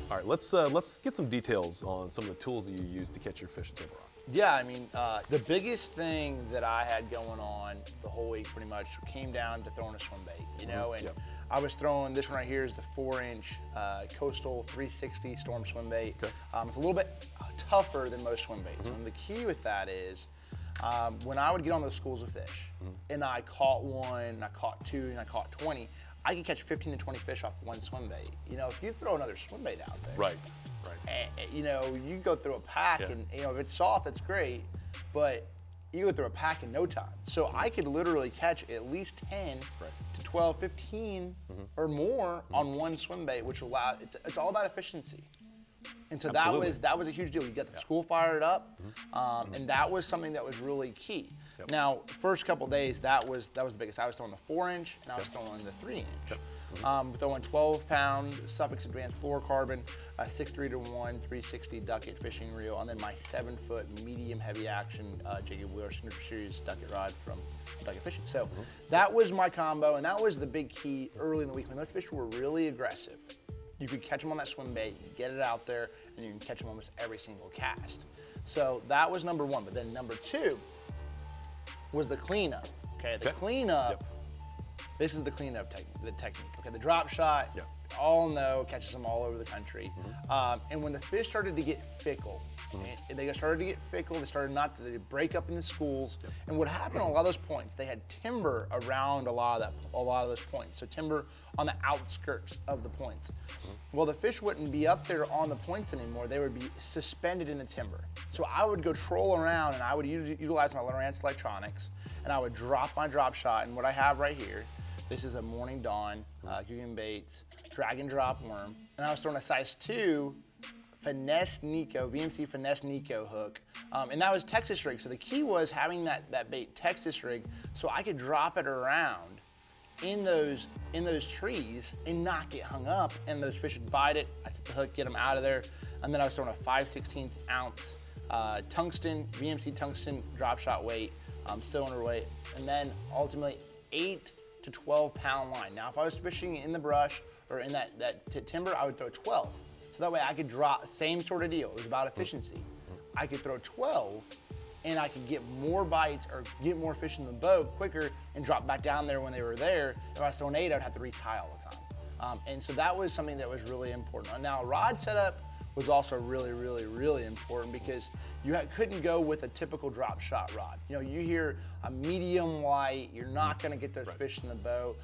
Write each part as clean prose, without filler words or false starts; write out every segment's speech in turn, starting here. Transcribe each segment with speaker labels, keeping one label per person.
Speaker 1: All right, let's get some details on some of the tools that you use to catch your fish and timber rock.
Speaker 2: Yeah, I mean, the biggest thing that I had going on the whole week pretty much came down to throwing a swim bait, you know, and I was throwing, this one right here is the 4-inch Coastal 360 Storm swim bait.
Speaker 1: Okay.
Speaker 2: It's a little bit tougher than most swim baits. And the key with that is, when I would get on those schools of fish and I caught one, and I caught two, and I caught 20, I could catch 15 to 20 fish off one swim bait. You know, if you throw another swim bait out there,
Speaker 1: Right.
Speaker 2: you know, you go through a pack and, you know, if it's soft, that's great, but you go through a pack in no time. So I could literally catch at least 10 to 12, 15 or more on one swim bait, which allows, it's all about efficiency. And so that was a huge deal. You got the school fired up, and that was something that was really key. Now, first couple days, that was the biggest. I was throwing the 4-inch, and I was throwing the 3-inch. Throwing 12-pound Suffolk Advanced Fluorocarbon, a 6.3 to 1 360 ducket fishing reel, and then my 7-foot medium heavy action Jacob Wheeler Signature Series ducket rod from Ducket Fishing. So that was my combo, and that was the big key early in the week when those fish were really aggressive. You could catch them on that swim bait, you get it out there, and you can catch them almost every single cast. So that was number one. But then number two was the cleanup. Okay, the cleanup. This is the cleanup technique. Okay, the drop shot. All know catches them all over the country. And when the fish started to get fickle, they started not to break up in the schools. And what happened on a lot of those points, they had timber around a lot of those points. So timber on the outskirts of the points. Well, the fish wouldn't be up there on the points anymore. They would be suspended in the timber. So I would go troll around and I would utilize my Lowrance electronics, and I would drop my drop shot. And what I have right here, this is a Morning Dawn, Guggen Baits, drag and drop worm. And I was throwing a size 2 Finesse Nico, VMC Finesse Nico hook. And that was Texas rig. So the key was having that bait Texas rig so I could drop it around in those trees and not get hung up, and those fish would bite it. I set the hook, get them out of there. And then I was throwing a 5/16 ounce tungsten, VMC tungsten drop shot weight, cylinder weight, and then ultimately 8 to 12 pound line. Now, if I was fishing in the brush or in that timber, I would throw 12. So that way I could drop, same sort of deal. It was about efficiency. I could throw 12 and I could get more bites or get more fish in the boat quicker and drop back down there when they were there. If I was throwing 8, I'd have to retie all the time. And so that was something that was really important. Now, rod setup was also really, really, really important because you couldn't go with a typical drop shot rod. You know, you hear a medium light, you're not gonna get those fish in the boat,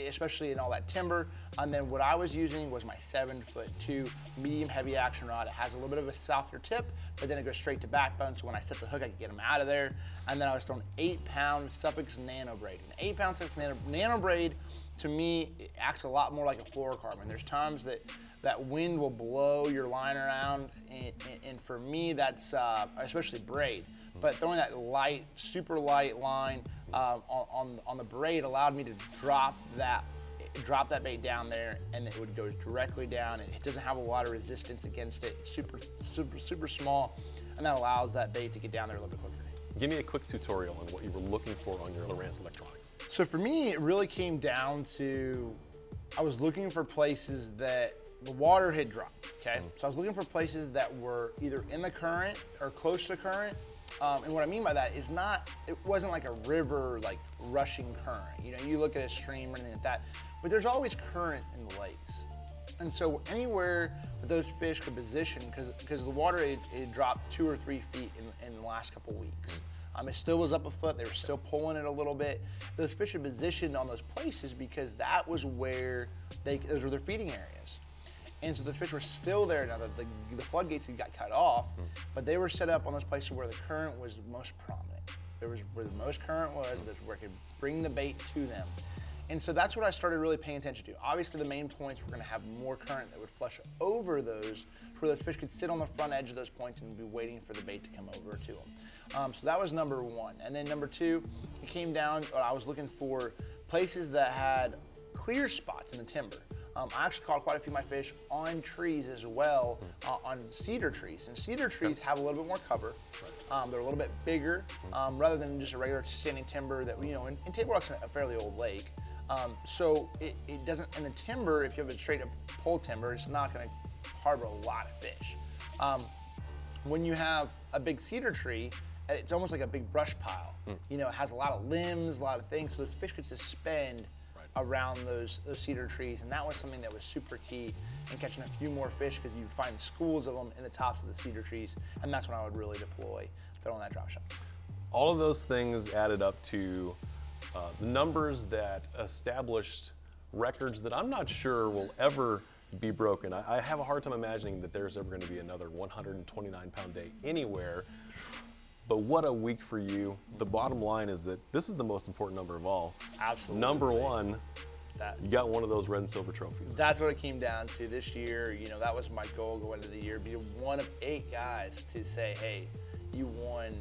Speaker 2: especially in all that timber. And then what I was using was my 7'2" medium heavy action rod. It has a little bit of a softer tip, but then it goes straight to backbone, so when I set the hook, I could get them out of there. And then I was throwing 8-pound Suffolk Nano Braid. An 8-pound Suffolk Nano Braid, to me, it acts a lot more like a fluorocarbon. There's times that wind will blow your line around, and for me, that's especially braid. But throwing that light, super light line on the braid allowed me to drop that bait down there, and it would go directly down. And it doesn't have a lot of resistance against it. It's super, super, super small, and that allows that bait to get down there a little bit quicker.
Speaker 1: Give me a quick tutorial on what you were looking for on your Lowrance electronics.
Speaker 2: So for me, it really came down to, I was looking for places that the water had dropped, okay? So I was looking for places that were either in the current or close to current. And what I mean by that is it wasn't like a river, like rushing current. You know, you look at a stream or anything like that, but there's always current in the lakes. And so anywhere that those fish could position, because the water it dropped 2 or 3 feet in the last couple weeks. It still was up a foot, they were still pulling it a little bit. Those fish are positioned on those places because that was where those were their feeding areas. And so those fish were still there. Now the floodgates had got cut off, but they were set up on those places where the current was most prominent. Where the most current was, that's where it could bring the bait to them. And so that's what I started really paying attention to. Obviously the main points were gonna have more current that would flush over those, where those fish could sit on the front edge of those points and be waiting for the bait to come over to them. So that was number one. And then number two, it came down, I was looking for places that had clear spots in the timber. I actually caught quite a few of my fish on trees as well, on cedar trees. And cedar trees have a little bit more cover. They're a little bit bigger, rather than just a regular standing timber that, you know, and Table Rock's a fairly old lake. So it doesn't, in the timber, if you have a straight up pole timber, it's not gonna harbor a lot of fish. When you have a big cedar tree, it's almost like a big brush pile. You know, it has a lot of limbs, a lot of things, so those fish could suspend around those cedar trees, and that was something that was super key in catching a few more fish, because you'd find schools of them in the tops of the cedar trees, and that's when I would really deploy throwing that drop shot.
Speaker 1: All of those things added up to the numbers that established records that I'm not sure will ever be broken. I have a hard time imagining that there's ever going to be another 129-pound day anywhere. But what a week for you. The bottom line is that this is the most important number of all.
Speaker 2: Absolutely.
Speaker 1: Number one, you got one of those red and silver trophies.
Speaker 2: That's what it came down to this year. You know, that was my goal going into the year, be one of 8 guys to say, hey, you won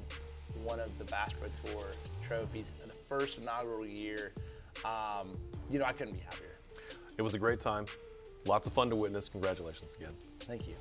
Speaker 2: one of the Bass Pro Tour trophies in the first inaugural year. You know, I couldn't be happier.
Speaker 1: It was a great time. Lots of fun to witness. Congratulations again.
Speaker 2: Thank you.